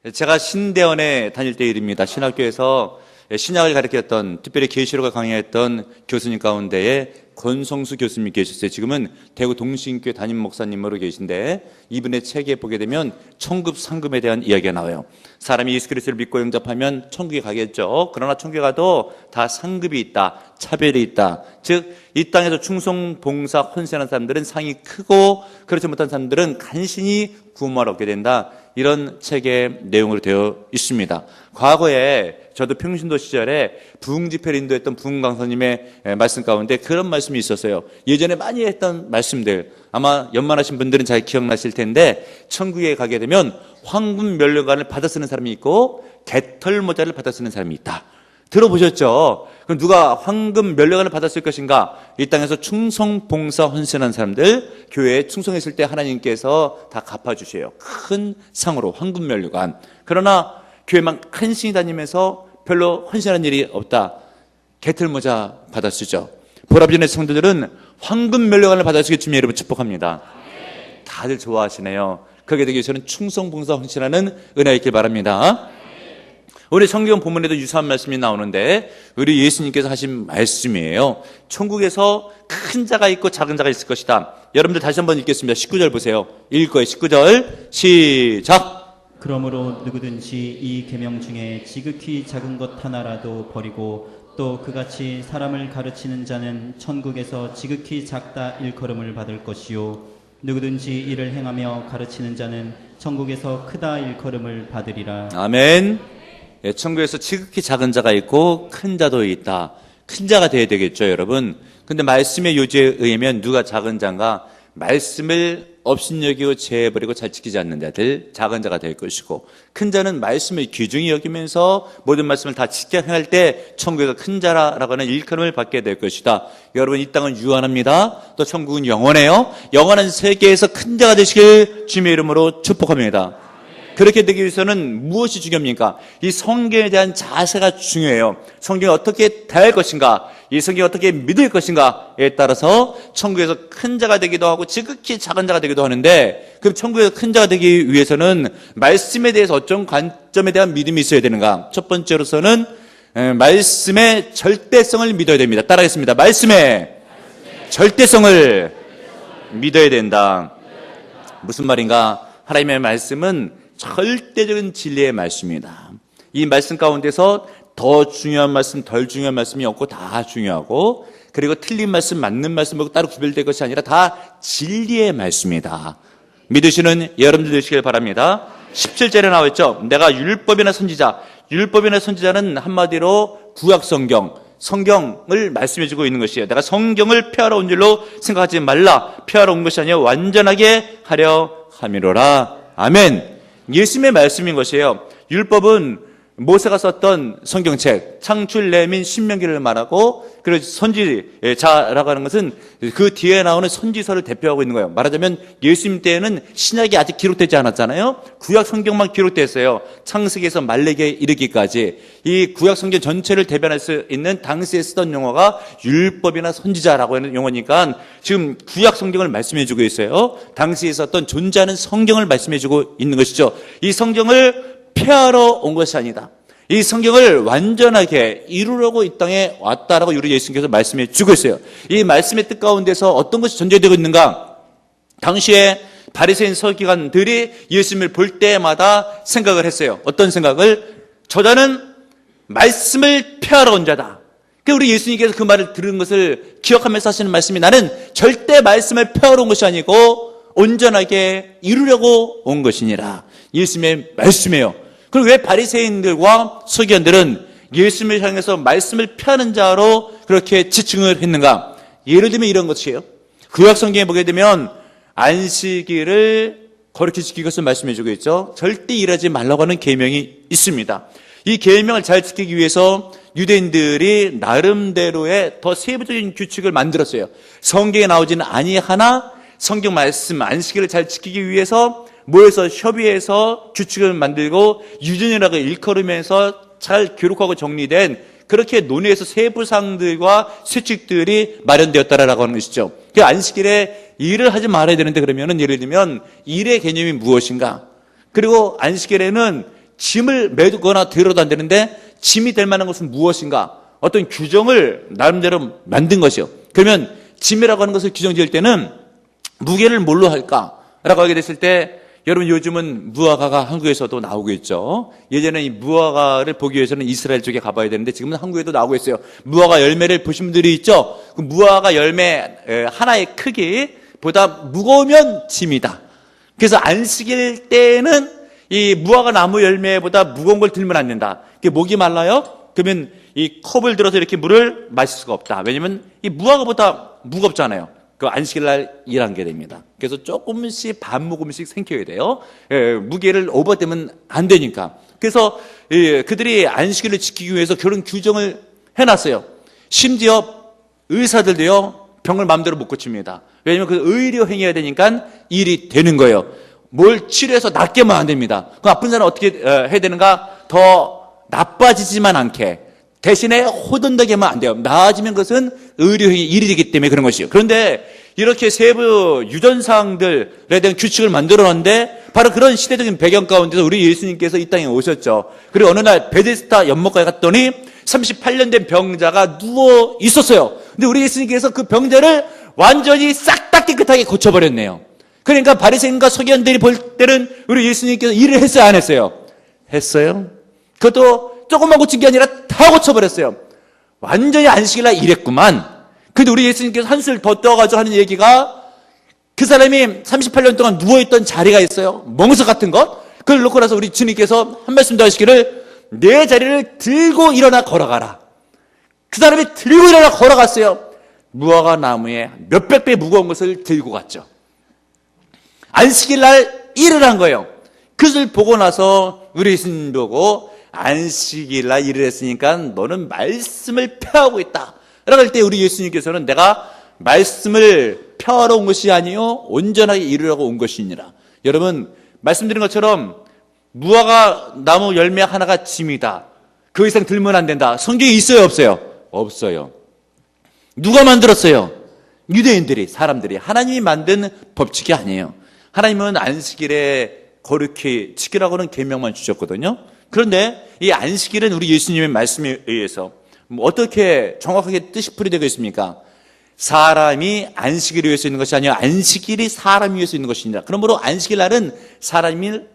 제가 신대원에 다닐 때 일입니다. 신학교에서 신약을 가르쳤던, 특별히 계시록을 강의했던 교수님 가운데에 권성수 교수님 계셨어요. 지금은 대구 동신교회 담임 목사님으로 계신데, 이분의 책에 보게 되면 천국 상급에 대한 이야기가 나와요. 사람이 예수 그리스도를 믿고 영접하면 천국에 가겠죠. 그러나 천국에 가도 다 상급이 있다, 차별이 있다. 즉 이 땅에서 충성, 봉사, 헌신하는 사람들은 상이 크고, 그렇지 못한 사람들은 간신히 구원을 얻게 된다. 이런 책의 내용으로 되어 있습니다. 과거에 저도 평신도 시절에 부흥집회를 인도했던 부흥강사님의 말씀 가운데 그런 말씀이 있었어요. 예전에 많이 했던 말씀들, 아마 연만하신 분들은 잘 기억나실 텐데, 천국에 가게 되면 황금 면류관을 받아 쓰는 사람이 있고 개털 모자를 받아 쓰는 사람이 있다. 들어보셨죠? 그럼 누가 황금 면류관을 받았을 것인가? 이 땅에서 충성, 봉사, 헌신한 사람들, 교회에 충성했을 때 하나님께서 다 갚아주세요. 큰 상으로 황금 면류관. 그러나 교회만 간신히 다니면서 별로 헌신한 일이 없다. 개털 모자 받아 쓰죠. 보라비전의 성도들은 황금 면류관을 받아 쓰기 주님 여러분 축복합니다. 다들 좋아하시네요. 그렇게 되기 위해서는 충성, 봉사, 헌신하는 은혜가 있길 바랍니다. 오늘 성경 본문에도 유사한 말씀이 나오는데, 우리 예수님께서 하신 말씀이에요. 천국에서 큰 자가 있고 작은 자가 있을 것이다. 여러분들 다시 한번 읽겠습니다. 19절 보세요. 읽을 거예요. 19절 시작. 그러므로 누구든지 이 계명 중에 지극히 작은 것 하나라도 버리고 또 그같이 사람을 가르치는 자는 천국에서 지극히 작다 일컬음을 받을 것이요, 누구든지 이를 행하며 가르치는 자는 천국에서 크다 일컬음을 받으리라. 아멘. 예, 천국에서 지극히 작은 자가 있고 큰 자도 있다. 큰 자가 돼야 되겠죠, 여러분. 근데 말씀의 요지에 의하면 누가 작은 자인가? 말씀을 업신여기고 제해버리고 잘 지키지 않는 자들, 작은 자가 될 것이고, 큰 자는 말씀을 귀중히 여기면서 모든 말씀을 다 지켜 행할 때 천국에서 큰 자라고 하는 일컬음을 받게 될 것이다. 여러분, 이 땅은 유한합니다. 또 천국은 영원해요. 영원한 세계에서 큰 자가 되시길 주님의 이름으로 축복합니다. 그렇게 되기 위해서는 무엇이 중요합니까? 이 성경에 대한 자세가 중요해요. 성경을 어떻게 대할 것인가, 이 성경을 어떻게 믿을 것인가에 따라서 천국에서 큰 자가 되기도 하고 지극히 작은 자가 되기도 하는데, 그럼 천국에서 큰 자가 되기 위해서는 말씀에 대해서 어떤 관점에 대한 믿음이 있어야 되는가? 첫 번째로서는 말씀의 절대성을 믿어야 됩니다. 따라하겠습니다. 말씀의 절대성을 믿어야 된다. 무슨 말인가? 하나님의 말씀은 절대적인 진리의 말씀입니다. 이 말씀 가운데서 더 중요한 말씀, 덜 중요한 말씀이 없고 다 중요하고, 그리고 틀린 말씀, 맞는 말씀하고 따로 구별될 것이 아니라 다 진리의 말씀이다. 믿으시는 여러분들 되시길 바랍니다. 17절에 나와 있죠. 내가 율법이나 선지자. 율법이나 선지자는 한마디로 구약 성경을 말씀해주고 있는 것이에요. 내가 성경을 폐하러 온 줄로 생각하지 말라. 폐하러 온 것이 아니라 완전하게 하려 함이로라. 아멘. 예수님의 말씀인 것이에요. 율법은 모세가 썼던 성경책, 창출, 레민, 신명기를 말하고, 그리고 선지자라고 하는 것은 그 뒤에 나오는 선지서를 대표하고 있는 거예요. 말하자면 예수님 때에는 신약이 아직 기록되지 않았잖아요. 구약 성경만 기록됐어요. 창세기에서 말레기에 이르기까지. 이 구약 성경 전체를 대변할 수 있는 당시에 쓰던 용어가 율법이나 선지자라고 하는 용어니까 지금 구약 성경을 말씀해 주고 있어요. 당시에 썼던 존재하는 성경을 말씀해 주고 있는 것이죠. 이 성경을 폐하러 온 것이 아니다. 이 성경을 완전하게 이루려고 이 땅에 왔다라고 우리 예수님께서 말씀해 주고 있어요. 이 말씀의 뜻 가운데서 어떤 것이 전제되고 있는가? 당시에 바리새인 서기관들이 예수님을 볼 때마다 생각을 했어요. 어떤 생각을? 저자는 말씀을 폐하러 온 자다. 우리 예수님께서 그 말을 들은 것을 기억하면서 하시는 말씀이, 나는 절대 말씀을 폐하러 온 것이 아니고 온전하게 이루려고 온 것이니라. 예수님의 말씀이에요. 그리고 왜 바리새인들과 서기관들은 예수님을 향해서 말씀을 폐하는 자로 그렇게 지칭을 했는가? 예를 들면 이런 것이에요. 구약 성경에 보게 되면 안식일을 거룩히 지키는 것을 말씀해 주고 있죠. 절대 일하지 말라고 하는 계명이 있습니다. 이 계명을 잘 지키기 위해서 유대인들이 나름대로의 더 세부적인 규칙을 만들었어요. 성경에 나오지는 아니하나 성경 말씀 안식일을 잘 지키기 위해서 모여서 협의해서 규칙을 만들고 유전이라고 일컬으면서 잘 기록하고 정리된, 그렇게 논의해서 세부사항들과 수칙들이 마련되었다라고 하는 것이죠. 그 안식일에 일을 하지 말아야 되는데, 그러면은 예를 들면 일의 개념이 무엇인가? 그리고 안식일에는 짐을 메거나 들어도 안 되는데 짐이 될 만한 것은 무엇인가? 어떤 규정을 나름대로 만든 것이요. 그러면 짐이라고 하는 것을 규정 지을 때는 무게를 뭘로 할까라고 하게 됐을 때 여러분 요즘은 무화과가 한국에서도 나오고 있죠. 예전에 이 무화과를 보기 위해서는 이스라엘 쪽에 가봐야 되는데 지금은 한국에도 나오고 있어요. 무화과 열매를 보신 분들이 있죠. 그 무화과 열매 하나의 크기보다 무거우면 짐이다. 그래서 안식일 때는 이 무화과 나무 열매보다 무거운 걸 들면 안 된다. 그게 목이 말라요? 그러면 이 컵을 들어서 이렇게 물을 마실 수가 없다. 왜냐면 이 무화과보다 무겁잖아요. 그 안식일날 일한 게 됩니다. 그래서 조금씩 반 모금씩 생겨야 돼요. 무게를 오버되면 안 되니까. 그래서 그들이 안식일을 지키기 위해서 그런 규정을 해놨어요. 심지어 의사들도요 병을 마음대로 못 고칩니다. 왜냐면 그 의료 행위해야 되니까 일이 되는 거예요. 뭘 치료해서 낫게만 안 됩니다. 그 아픈 사람 어떻게 해야 되는가? 더 나빠지지만 않게. 대신에 호전되게만 안 돼요. 나아지면 그것은 의료행위 일이 되기 때문에 그런 것이에요. 그런데 이렇게 세부 유전사항들에 대한 규칙을 만들어놨는데 바로 그런 시대적인 배경 가운데서 우리 예수님께서 이 땅에 오셨죠. 그리고 어느 날 베데스다 연못가에 갔더니 38년 된 병자가 누워 있었어요. 근데 우리 예수님께서 그 병자를 완전히 싹 다 깨끗하게 고쳐버렸네요. 그러니까 바리새인과 서기관들이 볼 때는 우리 예수님께서 일을 했어요, 안 했어요? 했어요. 그것도 조금만 고친 게 아니라 다 고쳐버렸어요. 완전히 안식일날 일했구만. 근데 우리 예수님께서 한술 더 떠가지고 하는 얘기가 그 사람이 38년 동안 누워있던 자리가 있어요. 멍석 같은 것. 그걸 놓고 나서 우리 주님께서 한 말씀 더 하시기를 내 자리를 들고 일어나 걸어가라. 그 사람이 들고 일어나 걸어갔어요. 무화과 나무에 몇백 배 무거운 것을 들고 갔죠. 안식일날 일을 한 거예요. 그것을 보고 나서 우리 예수님 보고 안식일날 일을 했으니까 너는 말씀을 폐하고 있다. 라고 할 때 우리 예수님께서는 내가 말씀을 폐하러 온 것이 아니요 온전하게 이루려고 온 것이니라. 여러분 말씀드린 것처럼 무화과 나무 열매 하나가 짐이다. 그 이상 들면 안 된다. 성경에 있어요 없어요? 없어요. 누가 만들었어요? 유대인들이, 사람들이. 하나님이 만든 법칙이 아니에요. 하나님은 안식일에 거룩히 지키라고는 계명만 주셨거든요. 그런데 이 안식일은 우리 예수님의 말씀에 의해서 어떻게 정확하게 뜻이 풀이되고 있습니까? 사람이 안식일을 위해서 있는 것이 아니라 안식일이 사람을 위해서 있는 것이니라. 그러므로 안식일 날은 사람을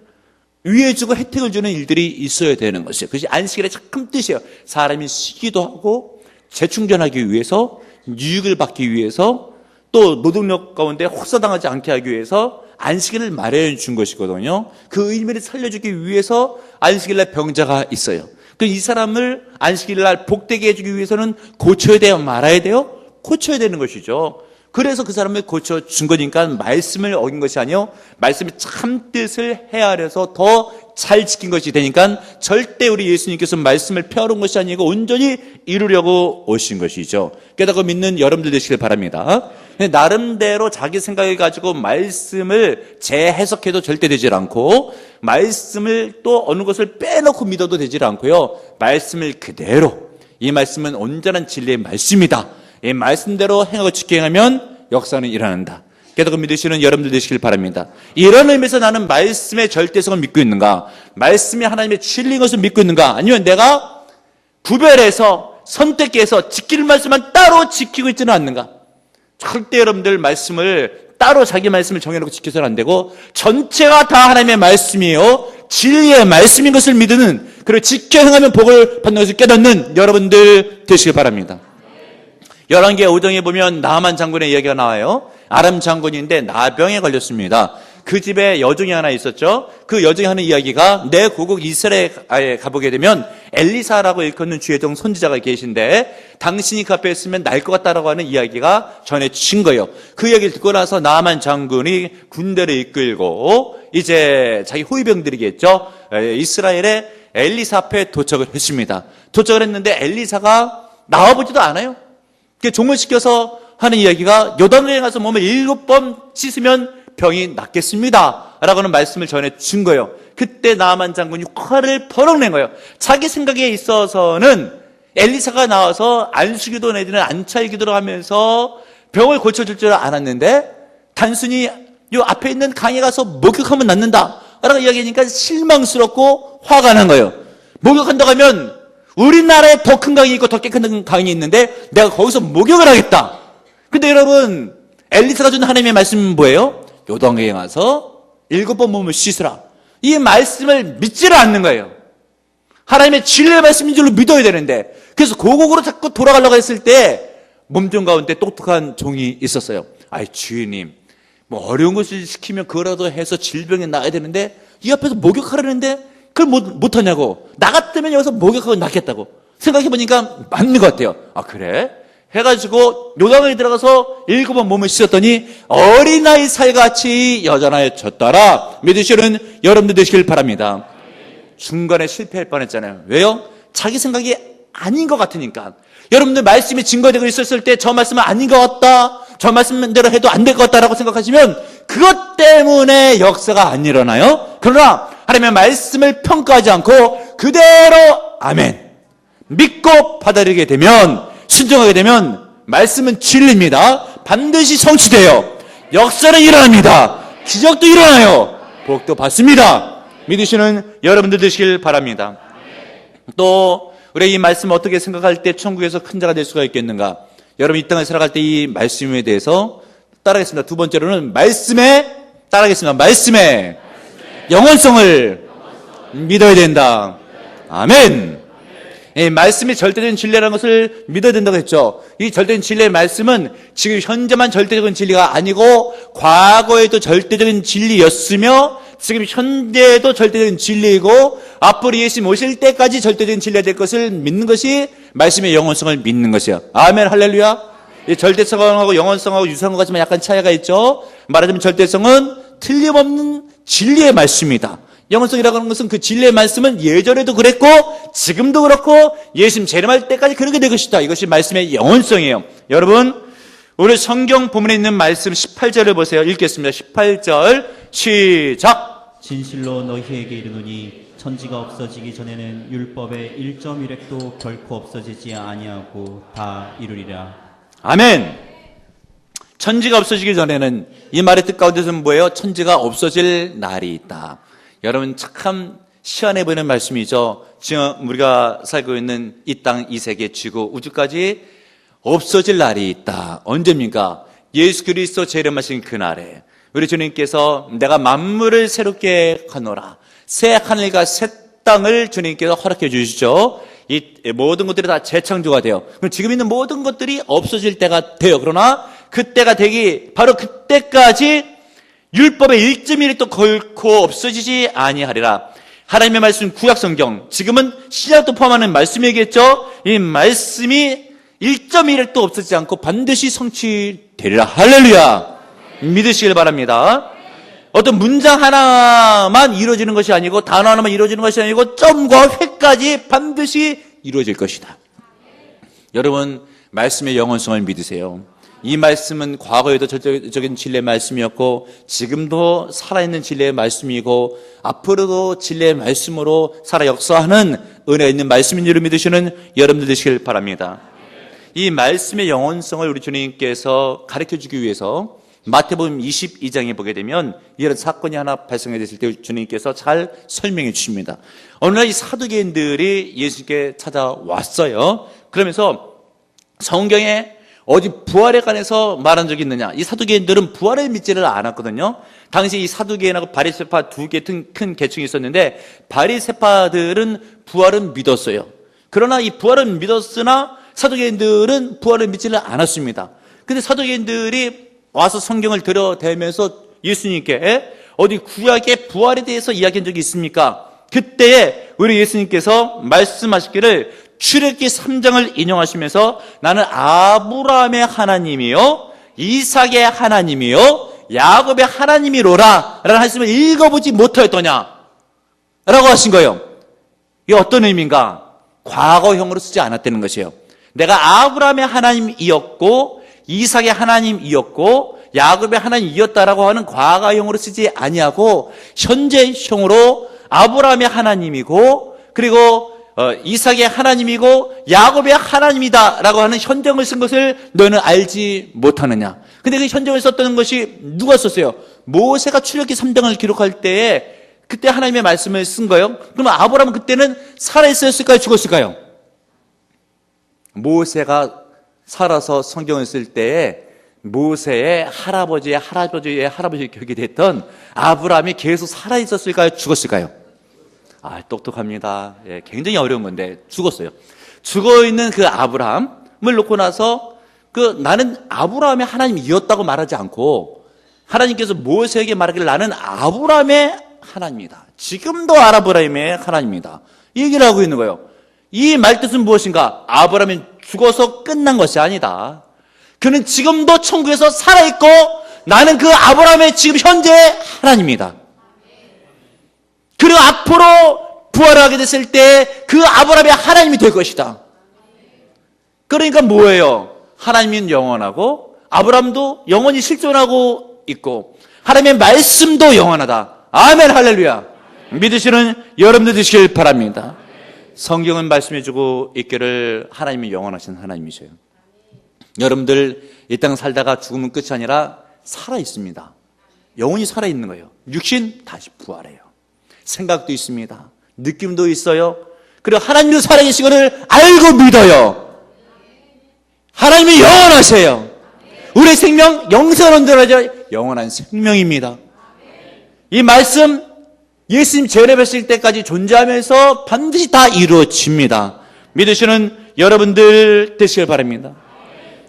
위해 주고 혜택을 주는 일들이 있어야 되는 것이에요. 그것이 안식일의 참 뜻이에요. 사람이 쉬기도 하고 재충전하기 위해서, 유익을 받기 위해서, 또 노동력 가운데 혹사당하지 않게 하기 위해서 안식일을 마련해 준 것이거든요. 그 의미를 살려주기 위해서 안식일날 병자가 있어요. 이 사람을 안식일날 복되게 해주기 위해서는 고쳐야 돼요? 말아야 돼요? 고쳐야 되는 것이죠. 그래서 그 사람을 고쳐준 거니까 말씀을 어긴 것이 아니요 말씀의 참 뜻을 헤아려서 더 잘 지킨 것이 되니까 절대 우리 예수님께서 말씀을 폐하러 온 것이 아니고 온전히 이루려고 오신 것이죠. 깨닫고 믿는 여러분들 되시길 바랍니다. 나름대로 자기 생각을 가지고 말씀을 재해석해도 절대 되질 않고 말씀을 또 어느 것을 빼놓고 믿어도 되질 않고요. 말씀을 그대로 이 말씀은 온전한 진리의 말씀이다. 이 말씀대로 행하고 지켜하면 역사는 일어난다. 깨닫고 믿으시는 여러분들 되시길 바랍니다. 이런 의미에서 나는 말씀의 절대성을 믿고 있는가? 말씀이 하나님의 진리인 것을 믿고 있는가? 아니면 내가 구별해서 선택해서 지킬 말씀만 따로 지키고 있지는 않는가? 절대 여러분들 말씀을 따로 자기 말씀을 정해놓고 지켜서는 안 되고 전체가 다 하나님의 말씀이에요. 진리의 말씀인 것을 믿는 그리고 지켜 행하면 복을 받는 것을 깨닫는 여러분들 되시길 바랍니다. 열왕기하 5장에 보면 나하만 장군의 이야기가 나와요. 아람 장군인데 나병에 걸렸습니다. 그 집에 여종이 하나 있었죠. 그 여종이 하는 이야기가 내 고국 이스라엘에 가보게 되면 엘리사라고 일컫는 주의종 선지자가 계신데 당신이 그 앞에 있으면 날 것 같다라고 하는 이야기가 전해진 거예요. 그 이야기를 듣고 나서 나하만 장군이 군대를 이끌고 이제 자기 호위병들이겠죠. 이스라엘의 엘리사 앞에 도착을 했습니다. 도착을 했는데 엘리사가 나와보지도 않아요. 종을 시켜서 하는 이야기가 요단강에 가서 몸을 7번 씻으면 병이 낫겠습니다 라고 하는 말씀을 전해준 거예요. 그때 나하만 장군이 화를 버럭 낸 거예요. 자기 생각에 있어서는 엘리사가 나와서 안수기도 내지는 안찰기도를 하면서 병을 고쳐줄 줄 알았는데 단순히 요 앞에 있는 강에 가서 목욕하면 낫는다 라고 이야기하니까 실망스럽고 화가 난 거예요. 목욕한다고 하면 우리나라에 더 큰 강이 있고 더 깨끗한 강이 있는데 내가 거기서 목욕을 하겠다. 근데 여러분, 엘리사가 준 하나님의 말씀은 뭐예요? 요단강에 가서 7번 몸을 씻으라. 이 말씀을 믿지를 않는 거예요. 하나님의 진리의 말씀인 줄로 믿어야 되는데, 그래서 고국으로 자꾸 돌아가려고 했을 때 몸종 가운데 똑똑한 종이 있었어요. 아이, 주인님, 뭐 어려운 것을 시키면 그거라도 해서 질병이 나아야 되는데 이 앞에서 목욕하라는데 그걸 못하냐고. 나 같으면 여기서 목욕하고 낫겠다고. 생각해보니까 맞는 것 같아요. 아, 그래? 해가지고 요단강에 들어가서 7번 몸을 씻었더니 어린아이 살같이 여전하여졌더라. 믿으시는 여러분들 되시길 바랍니다. 중간에 실패할 뻔했잖아요. 왜요? 자기 생각이 아닌 것 같으니까. 여러분들 말씀이 증거되고 있었을 때 저 말씀은 아닌 것 같다, 저 말씀대로 해도 안 될 것 같다라고 생각하시면 그것 때문에 역사가 안 일어나요. 그러나 하나님의 말씀을 평가하지 않고 그대로 아멘 믿고 받아들이게 되면, 순종하게 되면 말씀은 진리입니다. 반드시 성취돼요. 역사는 일어납니다. 기적도 일어나요. 복도 받습니다. 믿으시는 여러분들 되시길 바랍니다. 또 우리 이 말씀 어떻게 생각할 때 천국에서 큰 자가 될 수가 있겠는가? 여러분, 이 땅에 살아갈 때 이 말씀에 대해서 따라하겠습니다. 두 번째로는 따라하겠습니다. 말씀의 영원성을 믿어야 된다. 아멘. 이 말씀이 절대적인 진리라는 것을 믿어야 된다고 했죠. 이 절대적인 진리의 말씀은 지금 현재만 절대적인 진리가 아니고 과거에도 절대적인 진리였으며 지금 현재에도 절대적인 진리이고 앞으로 예수님 오실 때까지 절대적인 진리가 될 것을 믿는 것이 말씀의 영원성을 믿는 것이에요. 아멘, 할렐루야. 이 절대성하고 영원성하고 유사한 것 같지만 약간 차이가 있죠. 말하자면 절대성은 틀림없는 진리의 말씀이다. 영원성이라고 하는 것은 그 진리의 말씀은 예전에도 그랬고 지금도 그렇고 예수님 재림할 때까지 그렇게 될 것이다. 이것이 말씀의 영원성이에요. 여러분, 오늘 성경 본문에 있는 말씀 18절을 보세요. 읽겠습니다. 18절 시작. 진실로 너희에게 이르노니 천지가 없어지기 전에는 율법의 1.1획도 결코 없어지지 아니하고 다 이루리라. 아멘. 천지가 없어지기 전에는, 이 말의 뜻 가운데서는 뭐예요? 천지가 없어질 날이 있다. 여러분, 참 시원해 보이는 말씀이죠. 지금 우리가 살고 있는 이 땅, 이 세계, 지구, 우주까지 없어질 날이 있다. 언제입니까? 예수 그리스도 재림하신 그날에 우리 주님께서 내가 만물을 새롭게 하노라, 새 하늘과 새 땅을 주님께서 허락해 주시죠. 이 모든 것들이 다 재창조가 돼요. 그럼 지금 있는 모든 것들이 없어질 때가 돼요. 그러나 그때가 되기, 바로 그때까지 율법의 1.1도 결코 없어지지 아니하리라. 하나님의 말씀, 구약성경, 지금은 신약도 포함하는 말씀이겠죠. 이 말씀이 1.1도 없어지지 않고 반드시 성취되리라. 할렐루야. 믿으시길 바랍니다. 어떤 문장 하나만 이루어지는 것이 아니고, 단어 하나만 이루어지는 것이 아니고 점과 획까지 반드시 이루어질 것이다. 여러분, 말씀의 영원성을 믿으세요. 이 말씀은 과거에도 절대적인 진리의 말씀이었고 지금도 살아있는 진리의 말씀이고 앞으로도 진리의 말씀으로 살아 역사하는 은혜 있는 말씀인 줄을 믿으시는 여러분들 되시길 바랍니다. 이 말씀의 영원성을 우리 주님께서 가르쳐주기 위해서 마태복음 22장에 보게 되면 이런 사건이 하나 발생해 됐을 때 주님께서 잘 설명해 주십니다. 어느 날 이 사두개인들이 예수님께 찾아왔어요. 그러면서 성경에 어디 부활에 관해서 말한 적이 있느냐? 이 사두개인들은 부활을 믿지를 않았거든요. 당시 이 사두개인하고 바리새파 두 개 큰 계층이 있었는데 바리새파들은 부활은 믿었어요. 그러나 이 부활은 믿었으나 사두개인들은 부활을 믿지를 않았습니다. 근데 사두개인들이 와서 성경을 들여대면서 예수님께 어디 구약의 부활에 대해서 이야기한 적이 있습니까? 그때에 우리 예수님께서 말씀하시기를 출애굽기 3장을 인용하시면서 나는 아브라함의 하나님이요 이삭의 하나님이요 야곱의 하나님이로라 라는 말씀을 읽어보지 못하였더냐 라고 하신 거예요. 이게 어떤 의미인가? 과거형으로 쓰지 않았다는 것이에요. 내가 아브라함의 하나님이었고 이삭의 하나님이었고 야곱의 하나님이었다라고 하는 과거형으로 쓰지 아니하고 현재형으로 아브라함의 하나님이고 그리고 이삭의 하나님이고 야곱의 하나님이다라고 하는 현정을 쓴 것을 너는 알지 못하느냐. 근데 그 현정을 썼다는 것이 누가 썼어요? 모세가 출애굽기 3장을 기록할 때에 그때 하나님의 말씀을 쓴 거예요. 그러면 아브라함은 그때는 살아있었을까요? 죽었을까요? 모세가 살아서 성경을 쓸 때에 모세의 할아버지의 격이 됐던 아브라함이 계속 살아있었을까요? 죽었을까요? 똑똑합니다. 예, 굉장히 어려운 건데 죽었어요. 죽어있는 그 아브라함을 놓고 나서 나는 아브라함의 하나님이었다고 말하지 않고 하나님께서 모세에게 말하기를 나는 아브라함의 하나님이다. 지금도 아브라함의 하나님이다. 이 얘기를 하고 있는 거예요. 이 말뜻은 무엇인가? 아브라함이 죽어서 끝난 것이 아니다. 그는 지금도 천국에서 살아있고 나는 그 아브라함의 지금 현재 하나님이다. 그리고 앞으로 부활하게 됐을 때 그 아브라함의 하나님이 될 것이다. 그러니까 뭐예요? 하나님은 영원하고 아브라함도 영원히 실존하고 있고 하나님의 말씀도 영원하다. 아멘 할렐루야. 믿으시는 여러분들 되시길 바랍니다. 성경은 말씀해주고 있기를 하나님이 영원하신 하나님이세요. 여러분들 이 땅 살다가 죽으면 끝이 아니라 살아있습니다. 영원히 살아있는 거예요. 육신 다시 부활해요. 생각도 있습니다. 느낌도 있어요. 그리고 하나님도 살아계시거를 알고 믿어요. 하나님이 영원하세요. 우리의 생명 영생은 들어져 영원한 생명입니다. 이 말씀 예수님 재림하실 때까지 존재하면서 반드시 다 이루어집니다. 믿으시는 여러분들 되시길 바랍니다.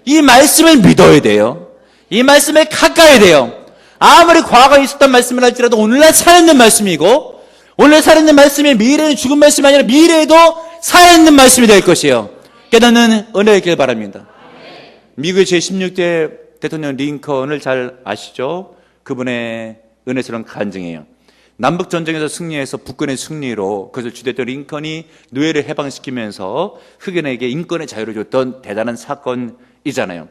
이 말씀을 믿어야 돼요. 이 말씀에 가까이 돼요. 아무리 과거에 있었던 말씀을 할지라도 오늘날 살아있는 말씀이고 오늘 살아있는 말씀이 미래는 죽은 말씀이 아니라 미래에도 살아있는 말씀이 될 것이에요. 깨닫는 은혜가 있길 바랍니다. 미국의 제16대 대통령 링컨을 잘 아시죠? 그분의 은혜스러운 간증이에요. 남북전쟁에서 승리해서 북군의 승리로 그것을 주도했던 링컨이 노예를 해방시키면서 흑인에게 인권의 자유를 줬던 대단한 사건이잖아요.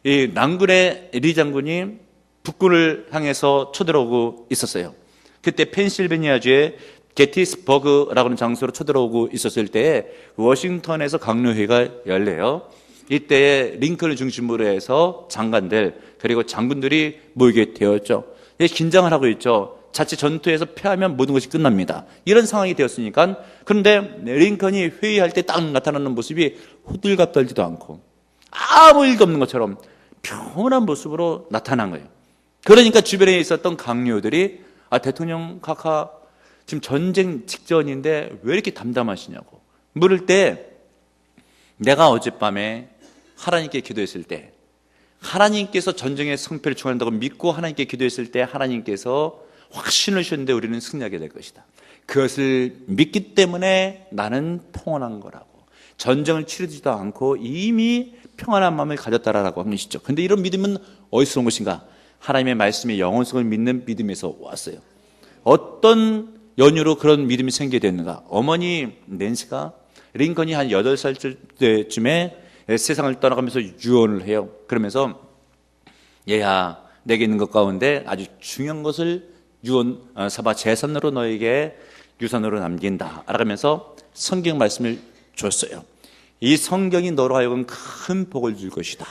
이 남군의 리 장군이 북군을 향해서 쳐들어오고 있었어요. 그때 펜실베니아주의 게티스버그라고 하는 장소로 쳐들어오고 있었을 때 워싱턴에서 강요회의가 열려요. 이때 링컨을 중심으로 해서 장관들 그리고 장군들이 모이게 되었죠. 긴장을 하고 있죠. 자칫 전투에서 패하면 모든 것이 끝납니다. 이런 상황이 되었으니까. 그런데 링컨이 회의할 때 딱 나타나는 모습이 호들갑 떨지도 않고 아무 일도 없는 것처럼 평온한 모습으로 나타난 거예요. 그러니까 주변에 있었던 강요들이 대통령 카카 지금 전쟁 직전인데 왜 이렇게 담담하시냐고 물을 때 내가 어젯밤에 하나님께 기도했을 때 하나님께서 전쟁의 성패를 중한다고 믿고 하나님께 기도했을 때 하나님께서 확신을 주셨는데 우리는 승리하게 될 것이다. 그것을 믿기 때문에 나는 평온한 거라고. 전쟁을 치르지도 않고 이미 평안한 마음을 가졌다라고 하는 것이죠. 그런데 이런 믿음은 어디서 온 것인가? 하나님의 말씀의 영원성을 믿는 믿음에서 왔어요. 어떤 연유로 그런 믿음이 생기게 됐는가? 어머니 낸시가 링컨이 한 8살 때쯤에 세상을 떠나가면서 유언을 해요. 그러면서 얘야 내게 있는 것 가운데 아주 중요한 것을 유언 삼아 재산으로 너에게 유산으로 남긴다 라면서 성경 말씀을 줬어요. 이 성경이 너로 하여금 큰 복을 줄 것이다.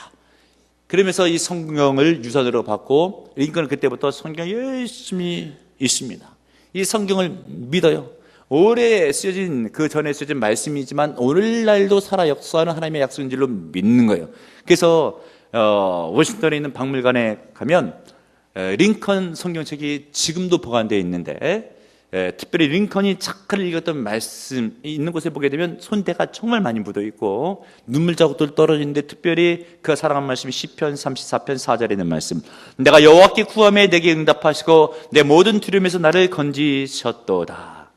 그러면서 이 성경을 유산으로 받고 링컨은 그때부터 성경이 열심히 있습니다. 이 성경을 믿어요. 오래 쓰여진 그 전에 쓰여진 말씀이지만 오늘날도 살아 역사하는 하나님의 약속인 줄로 믿는 거예요. 그래서 워싱턴에 있는 박물관에 가면 링컨 성경책이 지금도 보관되어 있는데 특별히 링컨이 착가를 읽었던 말씀이 있는 곳에 보게 되면 손대가 정말 많이 묻어 있고 눈물 자국들 떨어지는데 특별히 그가 사랑한 말씀이 시편 34편 4절에 있는 말씀. 내가 여호와께 구하매 내게 응답하시고 내 모든 두려움에서 나를 건지셨도다.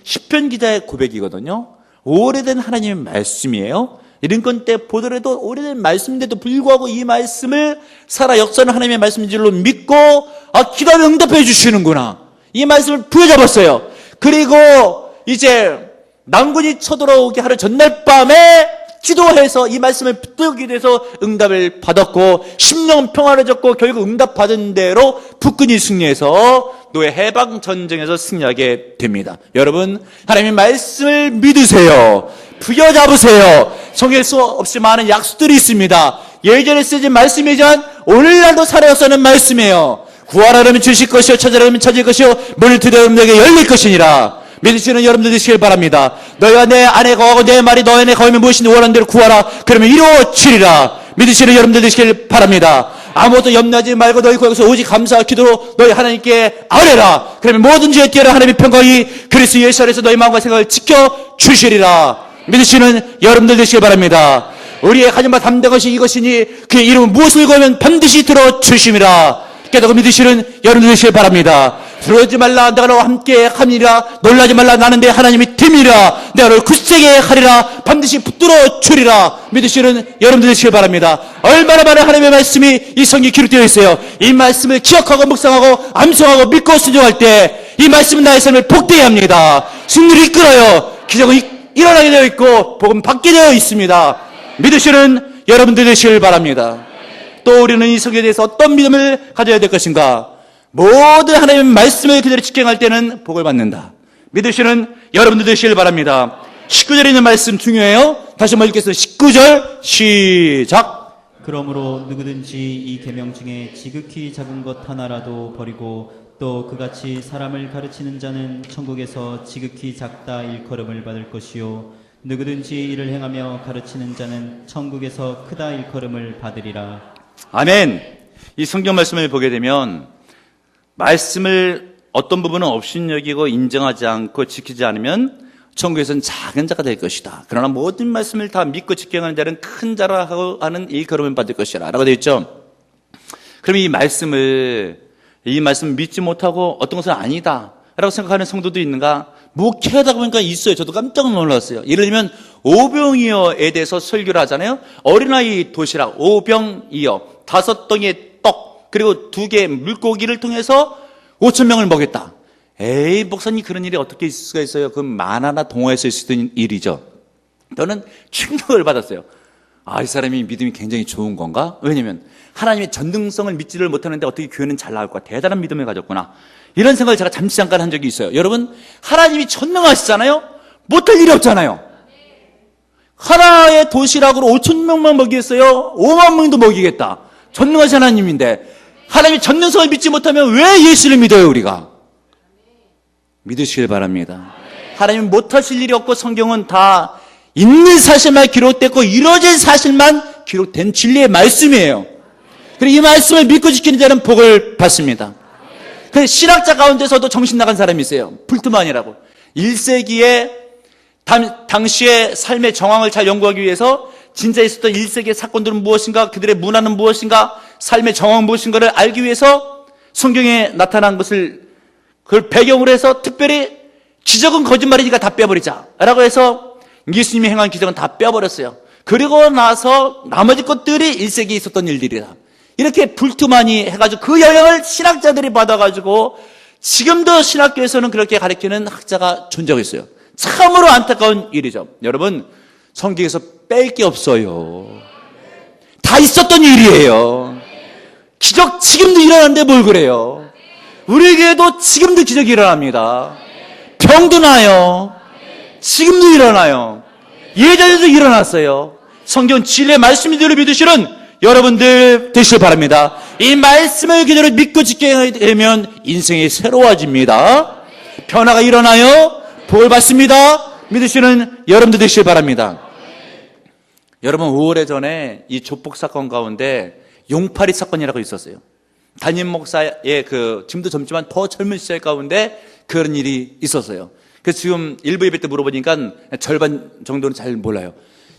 시편 기자의 고백이거든요. 오래된 하나님의 말씀이에요. 링컨 때 보더라도 오래된 말씀인데도 불구하고 이 말씀을 살아 역사하는 하나님의 말씀인 줄로 믿고 기도하면 응답해 주시는구나. 이 말씀을 부여잡았어요. 그리고 이제 남군이 쳐들어오기 하루 전날 밤에 기도해서 이 말씀을 붙들게 돼서 응답을 받았고 심령 평안해졌고 결국 응답받은 대로 북군이 승리해서 노예 해방 전쟁에서 승리하게 됩니다. 여러분 하나님의 말씀을 믿으세요. 부여잡으세요. 성경에 수 없이 많은 약속들이 있습니다. 예전에 쓰여진 말씀이지만 오늘날도 살아서는 말씀이에요. 구하라면 주실 것이요 찾으라면 찾을 것이요 문을 두드리면 너에게 열릴 것이니라. 믿으시는 여러분들 되시길 바랍니다. 너희가 내 안에 거하고 내 말이 너희 안에 거하면 무엇이든 원하는 대로 구하라. 그러면 이루어지리라. 믿으시는 여러분들 되시길 바랍니다. 아무것도 염려하지 말고 너희 구역에서 오직 감사와 기도로 너희 하나님께 아뢰라. 그러면 모든지에 뛰어난 하나님의 평강이 그리스도 예수 안에서 너희 마음과 생각을 지켜주시리라. 믿으시는 여러분들 되시길 바랍니다. 우리의 가진 바 담대한 것이 이것이니 그의 이름은 무엇을 구하면 반드시 들어주심이라. 깨닫고 믿으시는 여러분들 되시길 바랍니다. 두려워하지 말라. 내가 너와 함께 하니라. 놀라지 말라. 나는 내 하나님이 됨이라. 내가 너를 굳세게 하리라. 반드시 붙들어 주리라. 믿으시는 여러분들 되시길 바랍니다. 얼마나 많은 하나님의 말씀이 이 성경에 기록되어 있어요. 이 말씀을 기억하고 묵상하고 암송하고 믿고 순종할 때 이 말씀은 나의 삶을 복되게 합니다. 승리를 이끌어요. 기적은 일어나게 되어 있고 복음 받게 되어 있습니다. 믿으시는 여러분들 되시길 바랍니다. 또 우리는 이 성경에 대해서 어떤 믿음을 가져야 될 것인가? 모든 하나님의 말씀을 그대로 직행할 때는 복을 받는다. 믿으시는 여러분들 되시길 바랍니다. 19절에 있는 말씀 중요해요. 다시 한번 읽겠습니다. 19절 시작. 그러므로 누구든지 이 계명 중에 지극히 작은 것 하나라도 버리고 또 그같이 사람을 가르치는 자는 천국에서 지극히 작다 일컬음을 받을 것이요 누구든지 이를 행하며 가르치는 자는 천국에서 크다 일컬음을 받으리라. 아멘. 이 성경 말씀을 보게 되면 말씀을 어떤 부분은 업신여기고 인정하지 않고 지키지 않으면 천국에서는 작은 자가 될 것이다. 그러나 모든 말씀을 다 믿고 직행하는 자는 큰 자라 하는 일컬음을 받을 것이라 라고 되어 있죠. 그럼 이 말씀을 믿지 못하고 어떤 것은 아니다 라고 생각하는 성도도 있는가? 목회하다 보니까 있어요. 저도 깜짝 놀랐어요. 예를 들면 오병이어에 대해서 설교를 하잖아요. 어린아이 도시락 오병이어 5덩이의 떡 그리고 2개의 물고기를 통해서 5,000명을 먹였다. 에이 목사님 그런 일이 어떻게 있을 수가 있어요. 그 만화나 동화에서 있었던 일이죠. 저는 충격을 받았어요. 이 사람이 믿음이 굉장히 좋은 건가? 왜냐면 하나님의 전능성을 믿지를 못하는데 어떻게 교회는 잘 나올까? 대단한 믿음을 가졌구나. 이런 생각을 제가 잠깐 한 적이 있어요. 여러분 하나님이 전능하시잖아요. 못할 일이 없잖아요. 하나의 도시락으로 5,000명만 먹이겠어요? 5만 명도 먹이겠다. 전능하신 하나님인데 하나님의 전능성을 믿지 못하면 왜 예수를 믿어요 우리가? 믿으시길 바랍니다. 하나님은 못하실 일이 없고 성경은 다 있는 사실만 기록됐고 이루어진 사실만 기록된 진리의 말씀이에요. 그리고 이 말씀을 믿고 지키는 자는 복을 받습니다. 그 신학자 가운데서도 정신 나간 사람이 있어요. 풀트만이라고. 1세기에 당시의 삶의 정황을 잘 연구하기 위해서 진짜 있었던 1세기의 사건들은 무엇인가, 그들의 문화는 무엇인가, 삶의 정황은 무엇인가를 알기 위해서 성경에 나타난 것을 그걸 배경으로 해서 특별히 기적은 거짓말이니까 다 빼버리자 라고 해서 예수님이 행한 기적은 다 빼버렸어요. 그리고 나서 나머지 것들이 1세기에 있었던 일들이다. 이렇게 불투만이 해가지고 그 영향을 신학자들이 받아가지고 지금도 신학교에서는 그렇게 가르치는 학자가 존재하고 있어요. 참으로 안타까운 일이죠. 여러분 성경에서 뺄 게 없어요. 다 있었던 일이에요. 기적 지금도 일어나는데 뭘 그래요. 우리 교회도 지금도 기적이 일어납니다. 병도 나요. 지금도 일어나요. 예전에도 일어났어요. 성경 진리의 말씀이대로 믿으시는 여러분들 되시길 바랍니다. 이 말씀을 그대로 믿고 지키게 되면 인생이 새로워집니다. 변화가 일어나요. 복을 받습니다. 믿으시는 여러분들 되시길 바랍니다. 여러분 5월 전에 이 조폭 사건 가운데 용팔이 사건이라고 있었어요. 담임 목사의 지금도 젊지만 더 젊은 시절 가운데 그런 일이 있었어요. 그래서 지금 일부 예배 때 물어보니까 절반 정도는 잘 몰라요.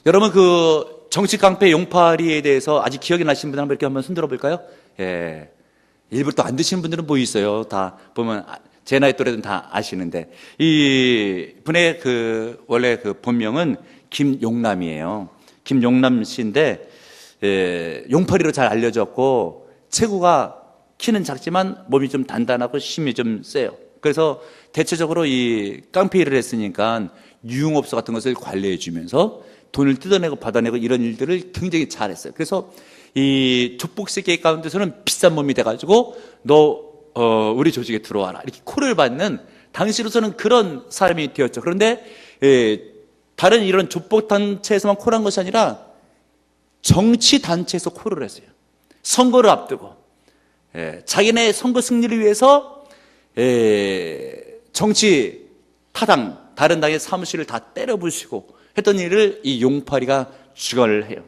여러분 정치 깡패 용팔이에 대해서 아직 기억이 나시는 분들 한번 손 들어볼까요? 예. 일부 또 안 드시는 분들은 뭐 있어요. 다 보면 제 나이 또래는 다 아시는데 이 분의 원래 본명은 김용남이에요. 김용남 씨인데 용팔이로 잘 알려졌고 체구가 키는 작지만 몸이 좀 단단하고 힘이 좀 세요. 그래서 대체적으로 이 깡패 일을 했으니까 유흥업소 같은 것을 관리해 주면서 돈을 뜯어내고 받아내고 이런 일들을 굉장히 잘했어요. 그래서 이 족복세계 가운데서는 비싼 몸이 돼가지고 너 우리 조직에 들어와라 이렇게 콜을 받는 당시로서는 그런 사람이 되었죠. 그런데 다른 이런 족복단체에서만 콜한 것이 아니라 정치단체에서 콜을 했어요. 선거를 앞두고 자기네 선거 승리를 위해서 정치 타당 다른 당의 사무실을 다 때려 부수고 했던 일을 이 용팔이가 주관을 해요.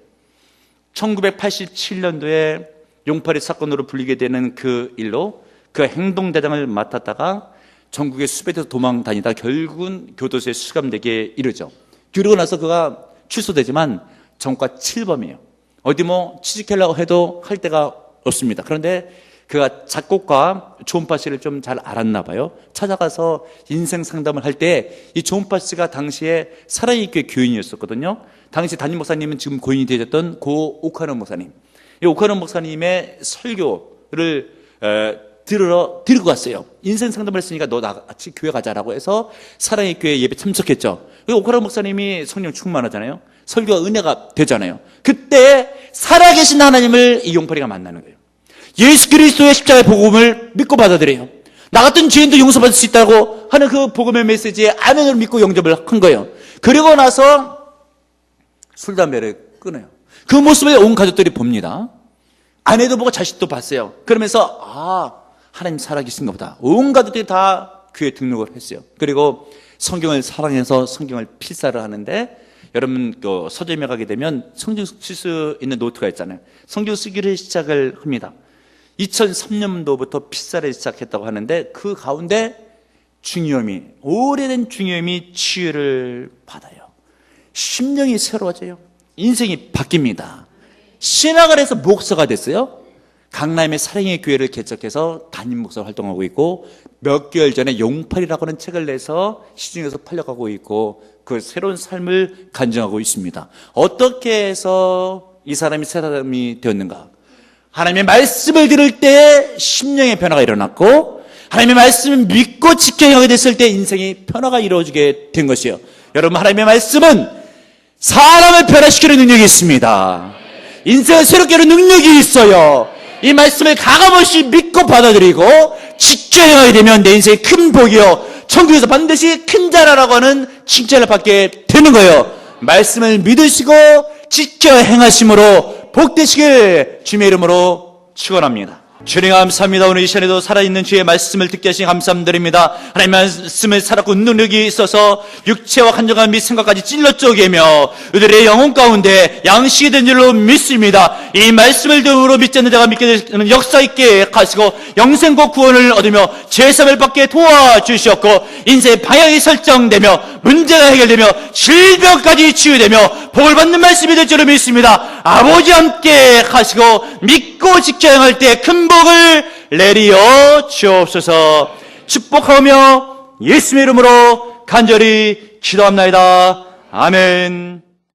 1987년도에 용팔이 사건으로 불리게 되는 그 일로 그 행동대장을 맡았다가 전국의 수배에서 도망 다니다 결국은 교도소에 수감되게 이르죠. 그러고 나서 그가 취소되지만 전과 7범이에요. 어디 뭐 취직하려고 해도 할 데가 없습니다. 그런데 그가 작곡가 조은파 씨를 좀 잘 알았나 봐요. 찾아가서 인생 상담을 할 때 이 조은파 씨가 당시에 사랑의 교회 교인이었었거든요. 당시 담임 목사님은 지금 고인이 되셨던 고 오카노 목사님. 이 오카노 목사님의 설교를 들고 갔어요. 인생 상담을 했으니까 너 같이 교회 가자라고 해서 사랑의 교회 예배 참석했죠. 오카노 목사님이 성령 충만하잖아요. 설교가 은혜가 되잖아요. 그때 살아계신 하나님을 이 용팔이가 만나는 거예요. 예수 그리스도의 십자가의 복음을 믿고 받아들여요. 나 같은 죄인도 용서받을 수 있다고 하는 그 복음의 메시지에 아멘을 믿고 영접을 한 거예요. 그리고 나서 술, 담배를 끊어요. 그 모습을 온 가족들이 봅니다. 아내도 보고 자식도 봤어요. 그러면서 하나님 살아계신가 보다. 온 가족들이 다 교회에 등록을 했어요. 그리고 성경을 사랑해서 성경을 필사를 하는데 여러분 서점에 가게 되면 성경 쓸 수 있는 노트가 있잖아요. 성경 쓰기를 시작을 합니다. 2003년도부터 필사를 시작했다고 하는데 그 가운데 중이염이 오래된 중이염이 치유를 받아요. 심령이 새로워져요. 인생이 바뀝니다. 신학을 해서 목사가 됐어요. 강남의 사랑의 교회를 개척해서 담임 목사로 활동하고 있고 몇 개월 전에 용팔이라고 하는 책을 내서 시중에서 팔려가고 있고 그 새로운 삶을 간증하고 있습니다. 어떻게 해서 이 사람이 새 사람이 되었는가? 하나님의 말씀을 들을 때 심령의 변화가 일어났고 하나님의 말씀을 믿고 지켜가게 됐을 때 인생의 변화가 이루어지게 된 것이에요. 여러분, 하나님의 말씀은 사람을 변화시키는 능력이 있습니다. 인생을 새롭게 하는 능력이 있어요. 이 말씀을 가감없이 믿고 받아들이고 지켜가게 되면 내 인생의 큰 복이요 천국에서 반드시 큰 자라라고 하는 칭찬을 받게 되는 거예요. 말씀을 믿으시고 지켜 행하심으로 복되시길 주님의 이름으로 축원합니다. 주님 감사합니다. 오늘 이 시간에도 살아있는 주의 말씀을 듣게 하신 감사드립니다. 하나님의 말씀을 살았고 능력이 있어서 육체와 간절한 및 생각까지 찔러 쪼개며 그들의 영혼 가운데 양식이 된 줄로 믿습니다. 이 말씀을 들음으로 믿지 않는 자가 믿게 되는 역사 있게 하시고 영생과 구원을 얻으며 죄사함을 받게 도와주셨고 인생의 방향이 설정되며 문제가 해결되며 질병까지 치유되며 복을 받는 말씀이 될 줄로 믿습니다. 아버지 함께 하시고 믿고 지켜 행할 때 큰 복을 내리어 주옵소서. 축복하며 예수의 이름으로 간절히 기도합나이다. 아멘.